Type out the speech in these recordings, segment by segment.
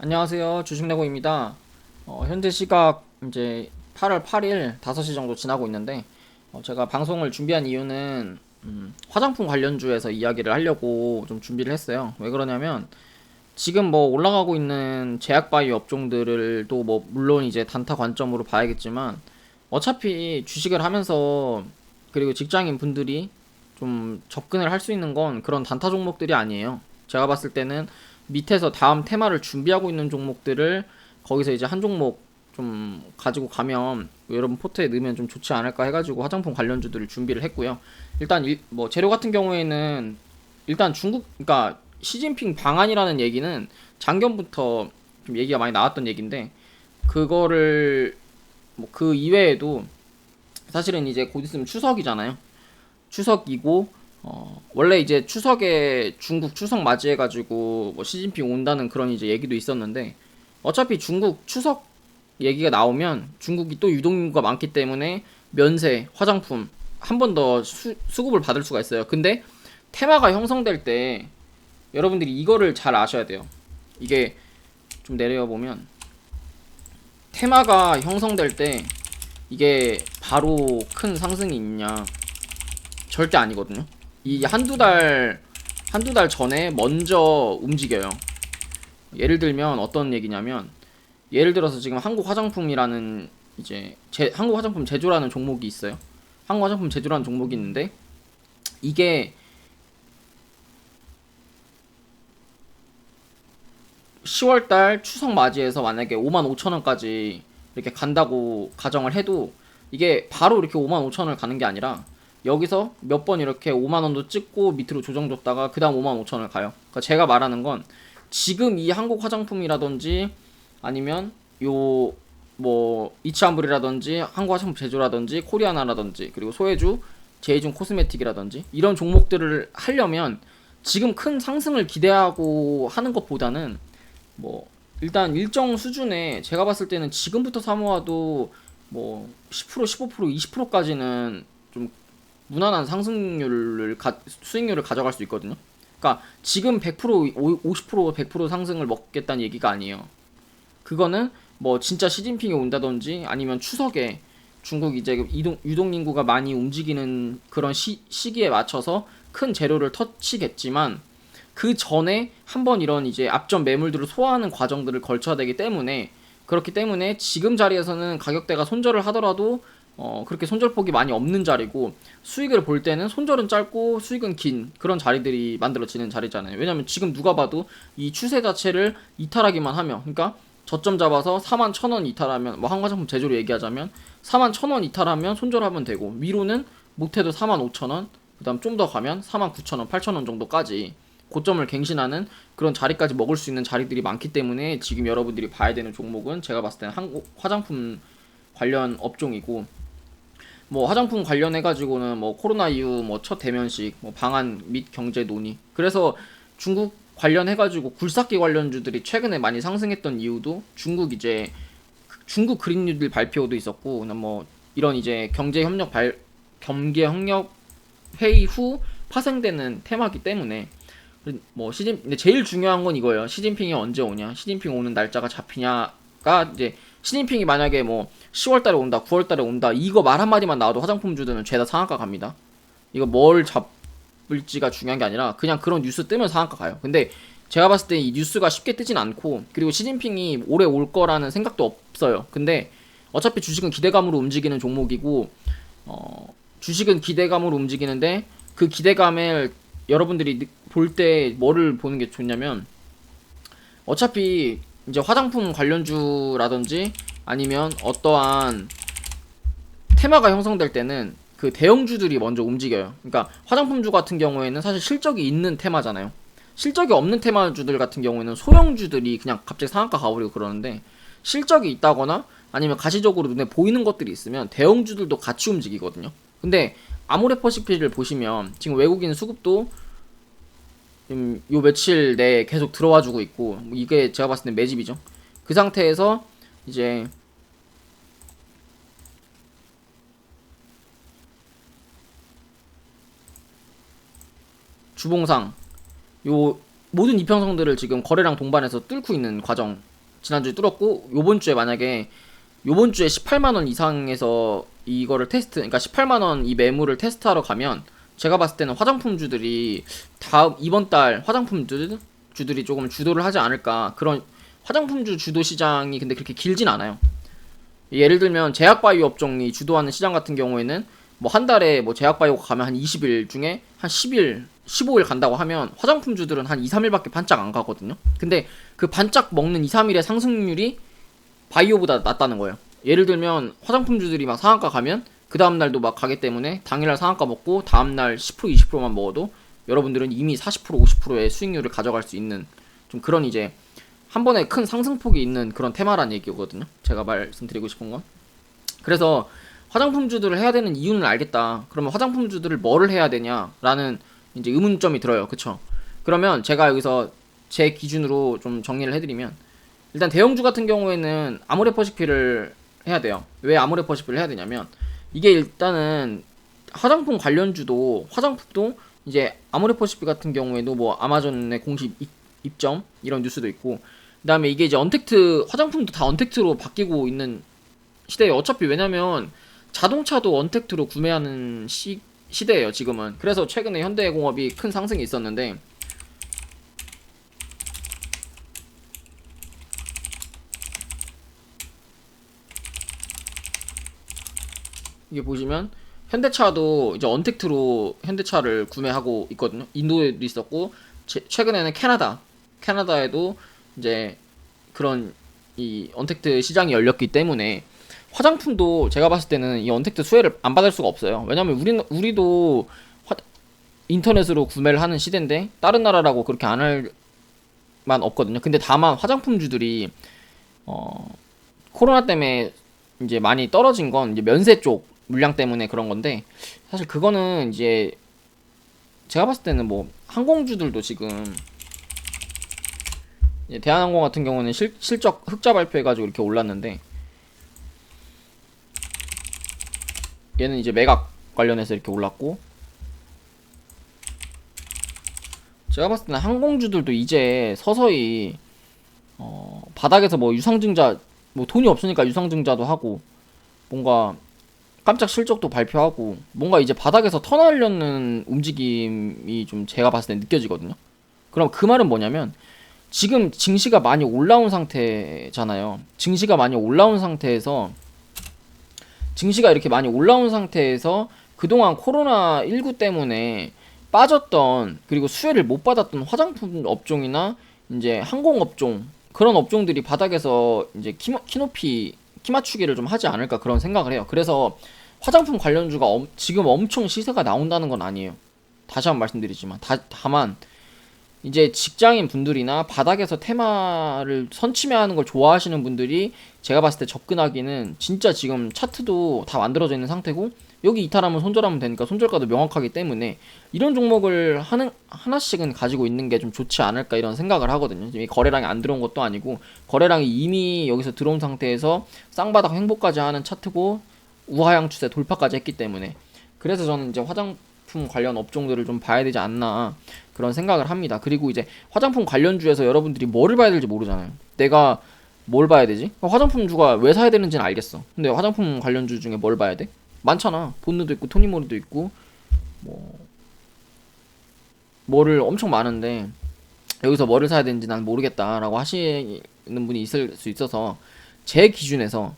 안녕하세요. 주식내고입니다. 현재 시각 이제 8월 8일 5시 정도 지나고 있는데 제가 방송을 준비한 이유는 화장품 관련주에서 이야기를 하려고 좀 준비를 했어요. 왜 그러냐면 지금 뭐 올라가고 있는 제약바이오 업종들을 뭐 물론 이제 단타 관점으로 봐야겠지만 어차피 주식을 하면서 그리고 직장인 분들이 좀 접근을 할 수 있는 건 그런 단타 종목들이 아니에요. 제가 봤을 때는 밑에서 다음 테마를 준비하고 있는 종목들을 거기서 이제 한 종목 좀 가지고 가면 여러분 포트에 넣으면 좀 좋지 않을까 해가지고 화장품 관련주들을 준비를 했고요. 일단 뭐 재료 같은 경우에는 일단 그러니까 시진핑 방한이라는 얘기는 작년부터 좀 얘기가 많이 나왔던 얘기인데 그거를 뭐 그 이외에도 사실은 이제 곧 있으면 추석이잖아요. 추석이고 원래 이제 추석에 중국 추석 맞이해가지고 뭐 시진핑 온다는 그런 이제 얘기도 있었는데 어차피 중국 추석 얘기가 나오면 중국이 또 유동인구가 많기 때문에 면세, 화장품 한 번 더 수급을 받을 수가 있어요. 근데 테마가 형성될 때 여러분들이 이거를 잘 아셔야 돼요. 이게 좀 내려 보면 테마가 형성될 때 이게 바로 큰 상승이 있냐? 절대 아니거든요. 이 한두 달 전에 먼저 움직여요. 예를 들면 어떤 얘기냐면, 예를 들어서 지금 한국 화장품이라는 한국 화장품 제조라는 종목이 있어요. 한국 화장품 제조라는 종목이 있는데, 이게 10월달 추석 맞이해서 만약에 55,000원까지 이렇게 간다고 가정을 해도 이게 바로 이렇게 55,000원을 가는 게 아니라 여기서 몇 번 이렇게 5만원도 찍고 밑으로 조정줬다가 그 다음 55,000원을 가요. 그러니까 제가 말하는 건 지금 이 한국 화장품이라든지 아니면 요 뭐 이치한불이라든지 한국 화장품 제조라든지 코리아나라든지 그리고 소해주 제이준 코스메틱이라든지 이런 종목들을 하려면 지금 큰 상승을 기대하고 하는 것보다는 뭐 일단 일정 수준에 제가 봤을 때는 지금부터 사모아도 뭐 10%, 15%, 20%까지는 좀 무난한 수익률을 가져갈 수 있거든요. 그러니까 지금 100%, 50%, 100% 상승을 먹겠다는 얘기가 아니에요. 그거는 뭐 진짜 시진핑이 온다든지 아니면 추석에 중국 이제 유동 인구가 많이 움직이는 그런 시기에 맞춰서 큰 재료를 터치겠지만 그 전에 한번 이런 이제 앞전 매물들을 소화하는 과정들을 거쳐야 되기 때문에 그렇기 때문에 지금 자리에서는 가격대가 손절을 하더라도 그렇게 손절폭이 많이 없는 자리고 수익을 볼 때는 손절은 짧고 수익은 긴 그런 자리들이 만들어지는 자리잖아요. 왜냐면 지금 누가 봐도 이 추세 자체를 이탈하기만 하면 그러니까 저점 잡아서 41,000원 이탈하면 뭐 한화장품 제조로 얘기하자면 41,000원 이탈하면 손절하면 되고 위로는 못해도 45,000원 그 다음 좀 더 가면 49,000원 8,000원 정도까지 고점을 갱신하는 그런 자리까지 먹을 수 있는 자리들이 많기 때문에 지금 여러분들이 봐야 되는 종목은 제가 봤을 때는 한국 화장품 관련 업종이고 뭐 화장품 관련해 가지고는 뭐 코로나 이후 뭐 첫 대면식 뭐 방한 및 경제 논의 그래서 중국 관련해 가지고 굴삭기 관련주들이 최근에 많이 상승했던 이유도 중국 그린 뉴딜 발표도 있었고 뭐 이런 이제 경제 협력 회의 후 파생되는 테마기 때문에 뭐 근데 제일 중요한 건 이거예요. 시진핑이 언제 오냐? 시진핑 오는 날짜가 잡히냐가 이제 시진핑이 만약에 뭐 10월 달에 온다, 9월 달에 온다 이거 말 한마디만 나와도 화장품주들은 죄다 상한가 갑니다. 이거 뭘 잡을지가 중요한 게 아니라 그냥 그런 뉴스 뜨면 상한가 가요. 근데 제가 봤을 때 이 뉴스가 쉽게 뜨진 않고 그리고 시진핑이 오래 올 거라는 생각도 없어요. 근데 어차피 주식은 기대감으로 움직이는 종목이고 주식은 기대감으로 움직이는데 그 기대감을 여러분들이 볼 때 뭐를 보는 게 좋냐면 어차피 이제 화장품 관련주라든지 아니면 어떠한 테마가 형성될 때는 그 대형주들이 먼저 움직여요. 그러니까 화장품주 같은 경우에는 사실 실적이 있는 테마잖아요. 실적이 없는 테마주들 같은 경우에는 소형주들이 그냥 갑자기 상한가 가버리고 그러는데 실적이 있다거나 아니면 가시적으로 눈에 보이는 것들이 있으면 대형주들도 같이 움직이거든요. 근데 아모레퍼시픽을 보시면 지금 외국인 수급도 요 며칠 내에 계속 들어와주고 있고 뭐 이게 제가 봤을 때 매집이죠. 그 상태에서 이제 주봉상 요 모든 이평선들을 지금 거래량 동반해서 뚫고 있는 과정 지난주에 뚫었고, 요번 주에 만약에 요번 주에 18만원 이상에서 이거를 테스트, 그러니까 18만원 이 매물을 테스트하러 가면 제가 봤을 때는 화장품주들이 다음 이번 달 화장품주들이 조금 주도를 하지 않을까. 그런 화장품주 주도 시장이 근데 그렇게 길진 않아요. 예를 들면 제약바이오 업종이 주도하는 시장 같은 경우에는 뭐 한 달에 뭐 제약바이오가 가면 한 20일 중에 한 10일, 15일 간다고 하면 화장품주들은 한 2, 3일밖에 반짝 안 가거든요. 근데 그 반짝 먹는 2, 3일의 상승률이 바이오보다 낮다는 거예요. 예를 들면 화장품주들이 막 상한가 가면 그 다음날도 막 가기 때문에 당일날 상한가 먹고 다음날 10% 20%만 먹어도 여러분들은 이미 40% 50%의 수익률을 가져갈 수 있는 좀 그런 이제 한 번에 큰 상승폭이 있는 그런 테마란 얘기거든요. 제가 말씀드리고 싶은 건. 그래서 화장품주들을 해야 되는 이유는 알겠다. 그러면 화장품주들을 뭐를 해야 되냐라는 이제 의문점이 들어요. 그쵸? 그러면 제가 여기서 제 기준으로 좀 정리를 해드리면 일단 대형주 같은 경우에는 아모레퍼시픽을 해야 돼요. 왜 아모레퍼시픽을 해야 되냐면 이게 일단은 화장품 관련주도 화장품도 이제 아모레퍼시픽 같은 경우에도 뭐 아마존의 공식 입점 이런 뉴스도 있고 그 다음에 이게 이제 언택트 화장품도 다 언택트로 바뀌고 있는 시대예요. 어차피 왜냐면 자동차도 언택트로 구매하는 시대예요 지금은. 그래서 최근에 현대공업이 큰 상승이 있었는데 이게 보시면 현대차도 이제 언택트로 현대차를 구매하고 있거든요. 인도에도 있었고 최근에는 캐나다에도 이제 그런 이 언택트 시장이 열렸기 때문에 화장품도 제가 봤을 때는 이 언택트 수혜를 안 받을 수가 없어요. 왜냐면 우리도 인터넷으로 구매를 하는 시대인데 다른 나라라고 그렇게 안 할 만 없거든요. 근데 다만 화장품주들이 코로나 때문에 이제 많이 떨어진 건 이제 면세 쪽 물량 때문에 그런 건데 사실 그거는 이제 제가 봤을 때는 뭐 항공주들도 지금 대한항공 같은 경우는 실적 흑자 발표해가지고 이렇게 올랐는데 얘는 이제 매각 관련해서 이렇게 올랐고 제가 봤을 때는 항공주들도 이제 서서히 바닥에서 뭐 유상증자 뭐 돈이 없으니까 유상증자도 하고 뭔가 깜짝 실적도 발표하고 뭔가 이제 바닥에서 턴하려는 움직임이 좀 제가 봤을 때 느껴지거든요. 그럼 그 말은 뭐냐면 지금 증시가 많이 올라온 상태잖아요. 증시가 많이 올라온 상태에서 그동안 코로나19 때문에 빠졌던 그리고 수혜를 못 받았던 화장품 업종이나 이제 항공 업종 그런 업종들이 바닥에서 이제 키 맞추기를 좀 하지 않을까 그런 생각을 해요. 그래서 화장품 관련주가 지금 엄청 시세가 나온다는 건 아니에요. 다시 한번 말씀드리지만 다만 이제 직장인 분들이나 바닥에서 테마를 선취매하는 걸 좋아하시는 분들이 제가 봤을 때 접근하기는 진짜 지금 차트도 다 만들어져 있는 상태고 여기 이탈하면 손절하면 되니까 손절가도 명확하기 때문에 이런 종목을 하나씩은 가지고 있는 게 좀 좋지 않을까 이런 생각을 하거든요. 지금 거래량이 안 들어온 것도 아니고 거래량이 이미 여기서 들어온 상태에서 쌍바닥 횡보까지 하는 차트고 우하향 추세 돌파까지 했기 때문에 그래서 저는 이제 화장품 관련 업종들을 좀 봐야 되지 않나 그런 생각을 합니다. 그리고 이제 화장품 관련주에서 여러분들이 뭐를 봐야 될지 모르잖아요. 내가 뭘 봐야 되지? 화장품주가 왜 사야 되는지는 알겠어. 근데 화장품 관련주 중에 뭘 봐야 돼? 많잖아. 본느도 있고 토니모리도 있고 뭐를 엄청 많은데 여기서 뭐를 사야 되는지 난 모르겠다라고 하시는 분이 있을 수 있어서 제 기준에서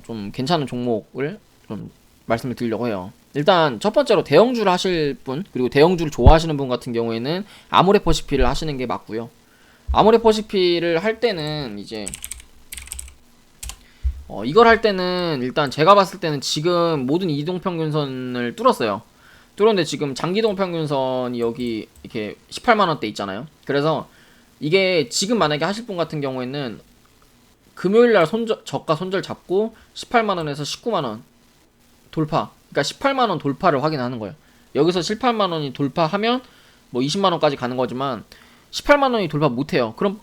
좀 괜찮은 종목을 좀 말씀을 드리려고 해요. 일단 첫 번째로 대형주를 하실 분 그리고 대형주를 좋아하시는 분 같은 경우에는 아모레퍼시픽을 하시는 게 맞고요. 아모레퍼시픽을 할 때는 이제 이걸 할 때는 일단 제가 봤을 때는 지금 모든 이동평균선을 뚫었어요. 뚫었는데 지금 장기이동평균선이 여기 이렇게 18만원대 있잖아요. 그래서 이게 지금 만약에 하실 분 같은 경우에는 금요일날 저가 손절 잡고 18만원에서 19만원 돌파, 그러니까 18만원 돌파를 확인하는 거예요. 여기서 18만원이 돌파하면 뭐 20만원까지 가는 거지만 18만원이 돌파 못해요. 그럼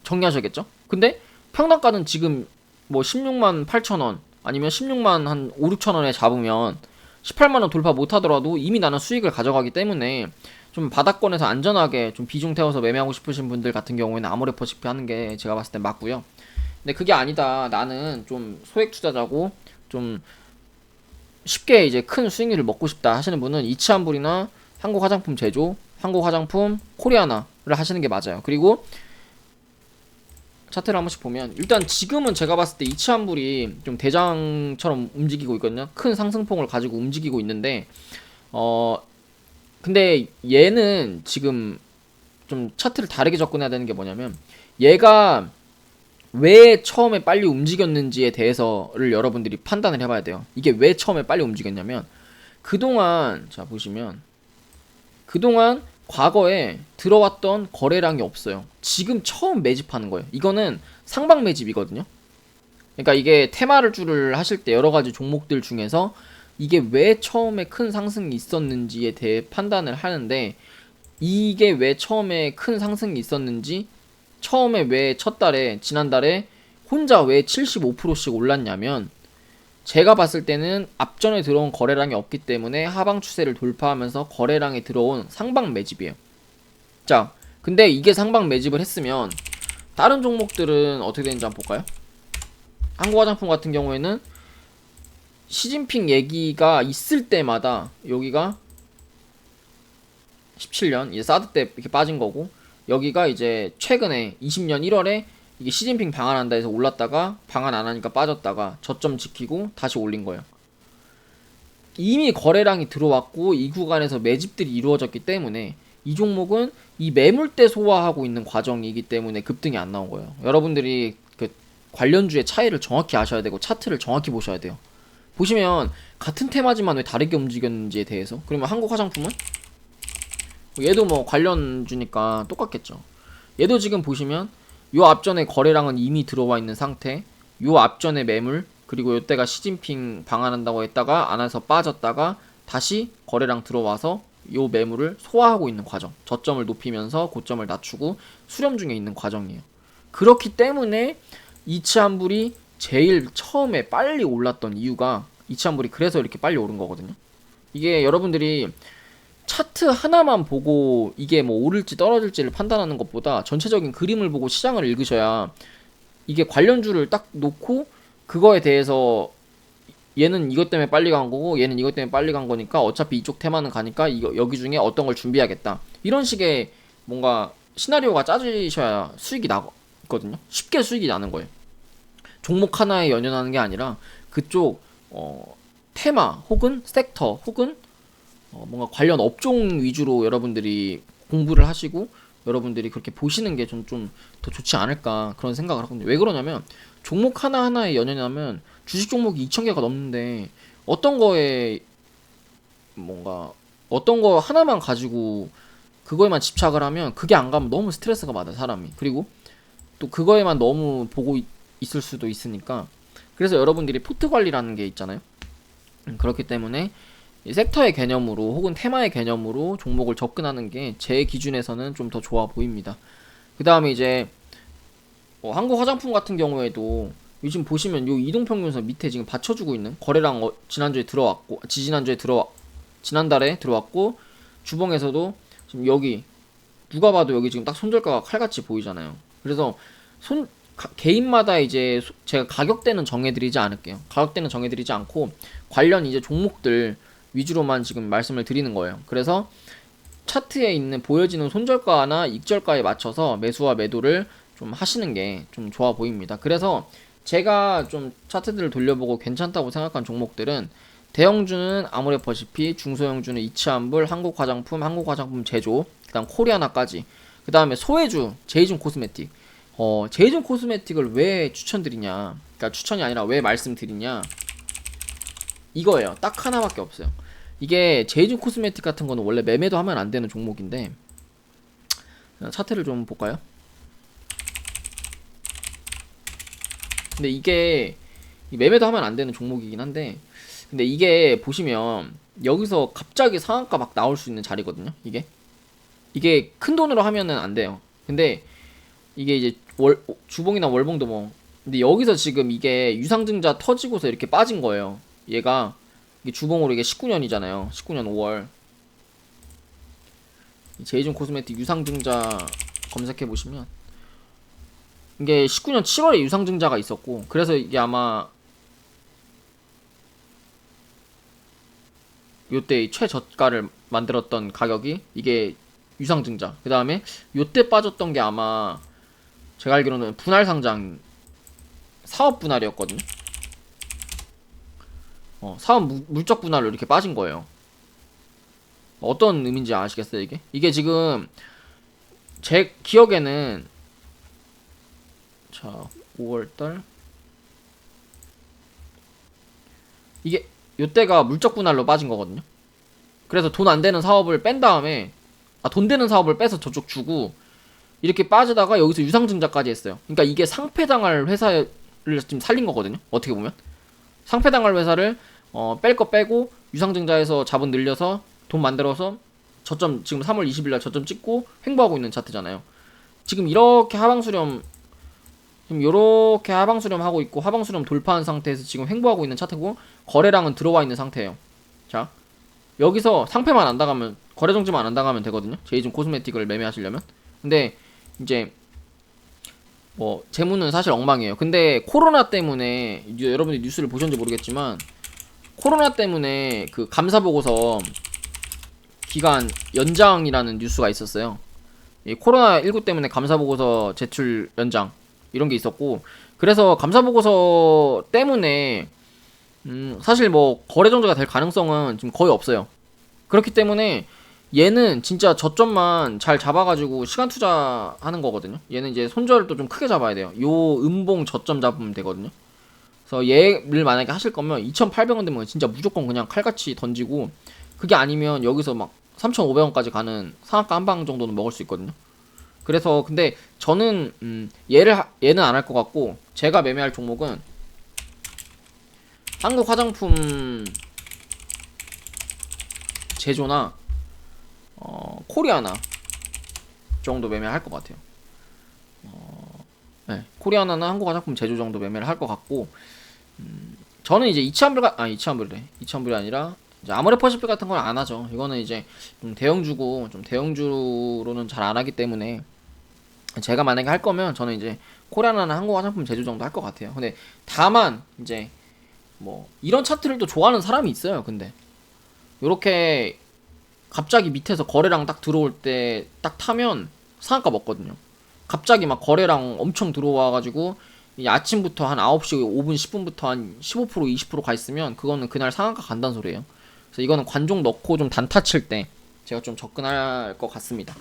정리하셔야겠죠? 근데 평단가는 지금 뭐 16만 8천원 아니면 16만 한 5, 6천원에 잡으면 18만원 돌파 못하더라도 이미 나는 수익을 가져가기 때문에 좀 바닥권에서 안전하게 좀 비중 태워서 매매하고 싶으신 분들 같은 경우에는 아모레퍼시피 하는 게 제가 봤을 땐 맞고요. 근데 그게 아니다. 나는 좀 소액 투자자고 좀 쉽게 이제 큰 수익률을 먹고 싶다 하시는 분은 이치한불이나 한국화장품 제조, 한국화장품, 코리아나를 하시는 게 맞아요. 그리고 차트를 한 번씩 보면 일단 지금은 제가 봤을 때 이치한불이 좀 대장처럼 움직이고 있거든요. 큰 상승폭을 가지고 움직이고 있는데 근데 얘는 지금 좀 차트를 다르게 접근해야 되는 게 뭐냐면 얘가 왜 처음에 빨리 움직였는지에 대해서를 여러분들이 판단을 해봐야 돼요. 이게 왜 처음에 빨리 움직였냐면 그동안 자 보시면 그동안 과거에 들어왔던 거래량이 없어요. 지금 처음 매집하는 거예요. 이거는 상방 매집이거든요. 그러니까 이게 테마를 주를 하실 때 여러 가지 종목들 중에서 이게 왜 처음에 큰 상승이 있었는지에 대해 판단을 하는데 이게 왜 처음에 큰 상승이 있었는지 처음에 왜 첫 달에 지난달에 혼자 왜 75%씩 올랐냐면 제가 봤을 때는 앞전에 들어온 거래량이 없기 때문에 하방 추세를 돌파하면서 거래량이 들어온 상방 매집이에요. 자, 근데 이게 상방 매집을 했으면 다른 종목들은 어떻게 되는지 한번 볼까요? 한국화장품 같은 경우에는 시진핑 얘기가 있을 때마다 여기가 17년 이제 사드 때 이렇게 빠진 거고 여기가 이제 최근에 20년 1월에 이게 시진핑 방한한다 해서 올랐다가 방한 안 하니까 빠졌다가 저점 지키고 다시 올린 거예요. 이미 거래량이 들어왔고 이 구간에서 매집들이 이루어졌기 때문에 이 종목은 이 매물대 소화하고 있는 과정이기 때문에 급등이 안 나온 거예요. 여러분들이 그 관련주의 차이를 정확히 아셔야 되고 차트를 정확히 보셔야 돼요. 보시면 같은 테마지만 왜 다르게 움직였는지에 대해서. 그러면 한국 화장품은 얘도 뭐 관련주니까 똑같겠죠. 얘도 지금 보시면 요 앞전에 거래량은 이미 들어와 있는 상태, 요 앞전에 매물, 그리고 요때가 시진핑 방한한다고 했다가 안 해서 빠졌다가 다시 거래량 들어와서 요 매물을 소화하고 있는 과정, 저점을 높이면서 고점을 낮추고 수렴 중에 있는 과정이에요. 그렇기 때문에 이치한불이 제일 처음에 빨리 올랐던 이유가 이치한불이 그래서 이렇게 빨리 오른 거거든요. 이게 여러분들이 차트 하나만 보고 이게 뭐 오를지 떨어질지를 판단하는 것보다 전체적인 그림을 보고 시장을 읽으셔야 이게 관련주를 딱 놓고 그거에 대해서 얘는 이것 때문에 빨리 간 거고 얘는 이것 때문에 빨리 간 거니까 어차피 이쪽 테마는 가니까 이거 여기 중에 어떤 걸 준비하겠다 이런 식의 뭔가 시나리오가 짜지셔야 수익이 나거든요. 쉽게 수익이 나는 거예요. 종목 하나에 연연하는 게 아니라 그쪽 테마 혹은 섹터 혹은 뭔가 관련 업종 위주로 여러분들이 공부를 하시고 여러분들이 그렇게 보시는 게 좀 더 좋지 않을까 그런 생각을 하거든요. 왜 그러냐면 종목 하나하나에 연연하면 주식 종목이 2,000개가 넘는데 어떤 거에 뭔가 어떤 거 하나만 가지고 그거에만 집착을 하면 그게 안 가면 너무 스트레스가 받아 사람이. 그리고 또 그거에만 너무 보고 있을 수도 있으니까 그래서 여러분들이 포트 관리라는 게 있잖아요. 그렇기 때문에 이 섹터의 개념으로 혹은 테마의 개념으로 종목을 접근하는 게 제 기준에서는 좀 더 좋아 보입니다. 그 다음에 이제 한국 화장품 같은 경우에도 요즘 보시면 요 이동평균선 밑에 지금 받쳐주고 있는 거래량 지난주에 들어왔고 지난달에 들어왔고 주봉에서도 지금 여기 누가 봐도 여기 지금 딱 손절가가 칼같이 보이잖아요. 그래서 개인마다 이제 제가 가격대는 정해드리지 않을게요. 가격대는 정해드리지 않고 관련 이제 종목들 위주로만 지금 말씀을 드리는 거예요. 그래서 차트에 있는 보여지는 손절가나 익절가에 맞춰서 매수와 매도를 좀 하시는 게 좀 좋아 보입니다. 그래서 제가 좀 차트들을 돌려보고 괜찮다고 생각한 종목들은 대형주는 아모레퍼시피, 중소형주는 이치한불, 한국화장품 제조, 그 다음 코리아나까지, 그 다음에 소외주 제이준 코스메틱. 제이준 코스메틱을 왜 추천드리냐, 그러니까 추천이 아니라 왜 말씀드리냐, 이거예요. 딱 하나밖에 없어요. 이게 제이준 코스메틱 같은 거는 원래 매매도 하면 안 되는 종목인데 차트를 좀 볼까요? 근데 이게 매매도 하면 안 되는 종목이긴 한데 근데 이게 보시면 여기서 갑자기 상한가 막 나올 수 있는 자리거든요. 이게 큰 돈으로 하면은 안 돼요. 근데 이게 이제 주봉이나 월봉도 뭐 근데 여기서 지금 이게 유상증자 터지고서 이렇게 빠진 거예요. 얘가 이게 주봉으로 이게 19년이잖아요. 19년 5월. 제이준 코스메틱 유상증자 검색해보시면 이게 19년 7월에 유상증자가 있었고, 그래서 이게 아마 요때 최저가를 만들었던 가격이 이게 유상증자. 그 다음에 요때 빠졌던 게 아마 제가 알기로는 분할 상장 사업 분할이었거든요. 사업 물적 분할로 이렇게 빠진 거예요. 어떤 의미인지 아시겠어요, 이게? 이게 지금 제 기억에는 자, 5월달 이게 요때가 물적 분할로 빠진 거거든요. 그래서 돈 안 되는 사업을 뺀 다음에 돈 되는 사업을 빼서 저쪽 주고 이렇게 빠지다가 여기서 유상증자까지 했어요. 그러니까 이게 상폐당할 회사를 지금 살린 거거든요. 어떻게 보면 상폐당할 회사를 뺄 거 빼고 유상증자해서 자본 늘려서 돈 만들어서 저점 지금 3월 20일날 저점 찍고 횡보하고 있는 차트잖아요. 지금 이렇게 하방수렴 지금 요렇게 하방수렴 하고 있고 하방수렴 돌파한 상태에서 지금 횡보하고 있는 차트고 거래량은 들어와 있는 상태예요. 자, 여기서 상패만 안 당하면 거래 정지만 안 당하면 되거든요. 제이준 코스메틱을 매매하시려면. 근데 이제 뭐 재무는 사실 엉망이에요. 근데 코로나 때문에 여러분들이 뉴스를 보셨는지 모르겠지만 코로나 때문에 그 감사 보고서 기간 연장이라는 뉴스가 있었어요. 이 코로나19 때문에 감사 보고서 제출 연장 이런 게 있었고, 그래서 감사 보고서 때문에 사실 뭐 거래 정지가 될 가능성은 지금 거의 없어요. 그렇기 때문에 얘는 진짜 저점만 잘 잡아가지고 시간 투자하는 거거든요. 얘는 이제 손절을 또 좀 크게 잡아야 돼요. 요 음봉 저점 잡으면 되거든요. 그래서 얘를 만약에 하실 거면 2,800원 되면 진짜 무조건 그냥 칼같이 던지고, 그게 아니면 여기서 막 3,500원까지 가는 상한가 한 방 정도는 먹을 수 있거든요. 그래서 근데 저는 얘는 안 할 것 같고, 제가 매매할 종목은 한국 화장품 제조나 코리아나 정도 매매할 것 같아요. 네, 코리아나나 한국 화장품 제조 정도 매매를 할 것 같고, 저는 이제 이치한불이 아니라 이제 아모레퍼시픽 같은 건 안 하죠. 이거는 이제 좀 대형주고 좀 대형주로는 잘 안 하기 때문에 제가 만약에 할 거면 저는 이제 코리아나나 한국 화장품 제조 정도 할 것 같아요. 근데 다만 이제 뭐 이런 차트를 또 좋아하는 사람이 있어요. 근데 요렇게 갑자기 밑에서 거래량 딱 들어올 때 딱 타면 상한가 먹거든요. 갑자기 막 거래량 엄청 들어와가지고 아침부터 한 9시 5분 10분부터 한 15% 20%가 있으면 그거는 그날 상한가 간다는 소리예요. 그래서 이거는 관종 넣고 좀 단타 칠 때 제가 좀 접근할 것 같습니다.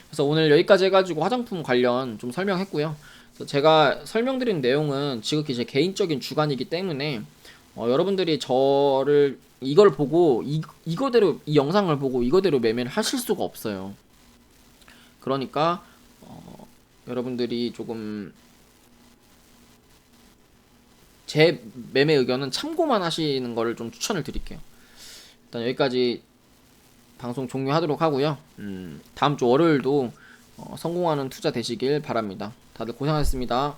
그래서 오늘 여기까지 해가지고 화장품 관련 좀 설명했고요. 그래서 제가 설명드린 내용은 지극히 제 개인적인 주관이기 때문에 여러분들이 저를 이걸 보고 이거대로 이 영상을 보고 이거대로 매매를 하실 수가 없어요. 그러니까 여러분들이 조금 제 매매 의견은 참고만 하시는 거를 좀 추천을 드릴게요. 일단 여기까지 방송 종료하도록 하고요. 다음 주 월요일도 성공하는 투자 되시길 바랍니다. 다들 고생하셨습니다.